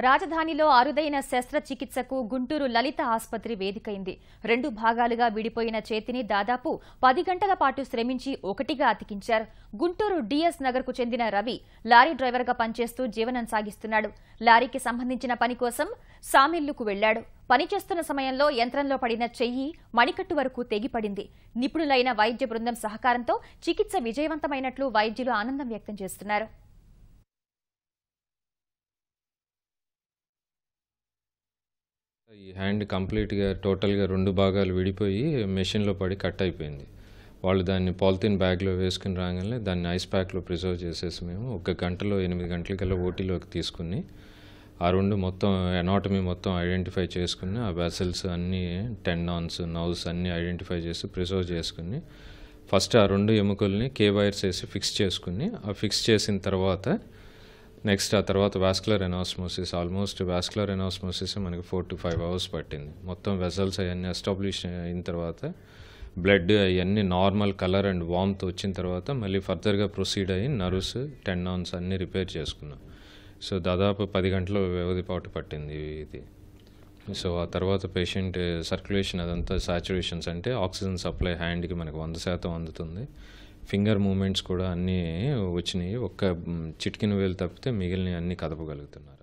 రాజధానిలో అరుదైన శస్త్రచికిత్సకు గుంటూరు లలిత ఆసుపత్రి వేదికైంది. 2 భాగాలుగా విడిపోయిన చేతిని దాదాపు 10 గంటల పాటు శ్రమించి ఒకటిగా అతికించారు. గుంటూరు డిఎస్ నగర్కు చెందిన రవి లారీ డ్రైవర్గా పనిచేస్తూ జీవనం సాగిస్తున్నాడు. లారీకి సంబంధించిన పని కోసం సామిల్లుకు వెళ్లాడు. పనిచేస్తున్న సమయంలో యంత్రంలో పడిన చెయ్యి మణికట్టు వరకు తెగిపడింది. నిపుణులైన వైద్య బృందం సహకారంతో చికిత్స విజయవంతమైనట్లు వైద్యులు ఆనందం వ్యక్తం చేస్తున్నారు. ఈ హ్యాండ్ కంప్లీట్గా టోటల్గా 2 భాగాలు విడిపోయి మెషిన్లో పడి కట్ అయిపోయింది. వాళ్ళు దాన్ని పాలిథిన్ బ్యాగ్లో వేసుకుని రాగానే దాన్ని ఐస్ ప్యాక్లో ప్రిజర్వ్ చేసేసి మేము 1 గంటలో 8 గంటలకల్లా ఓటీలోకి తీసుకుని ఆ 2 మొత్తం ఎనాటమీ మొత్తం ఐడెంటిఫై చేసుకుని ఆ వెసల్స్ అన్నీ టెండాన్స్ నర్వ్స్ అన్నీ ఐడెంటిఫై చేసి ప్రిజర్వ్ చేసుకుని ఫస్ట్ ఆ 2 ఎముకల్ని కే వైర్స్ వేసి ఫిక్స్ చేసుకుని ఆ ఫిక్స్ చేసిన తర్వాత నెక్స్ట్ ఆ తర్వాత వాస్కులర్ ఎనాస్మోసిస్ ఆల్మోస్ట్ వాస్కులర్ ఎనాస్మోసిస్ మనకి 4 to 5 hours పట్టింది. మొత్తం వెసల్స్ అవన్నీ ఎస్టాబ్లిష్ అయిన తర్వాత బ్లడ్ అవన్నీ నార్మల్ కలర్ అండ్ వామ్తో వచ్చిన తర్వాత మళ్ళీ ఫర్దర్గా ప్రొసీడ్ అయ్యి నర్వ్స్ టెండాన్స్ అన్నీ రిపేర్ చేసుకున్నాం. సో దాదాపు 10 గంటల వ్యవధి పాటు పట్టింది ఇది. సో ఆ తర్వాత పేషెంట్ సర్క్యులేషన్ అదంతా సాచురేషన్స్ అంటే ఆక్సిజన్ సప్లై హ్యాండ్కి మనకు 100% అందుతుంది. ఫింగర్ మూమెంట్స్ కూడా అన్నీ వచ్చినాయి. ఒక్క చిటికిన వేలు తప్పితే మిగిలిన అన్నీ కదపగలుగుతున్నారు.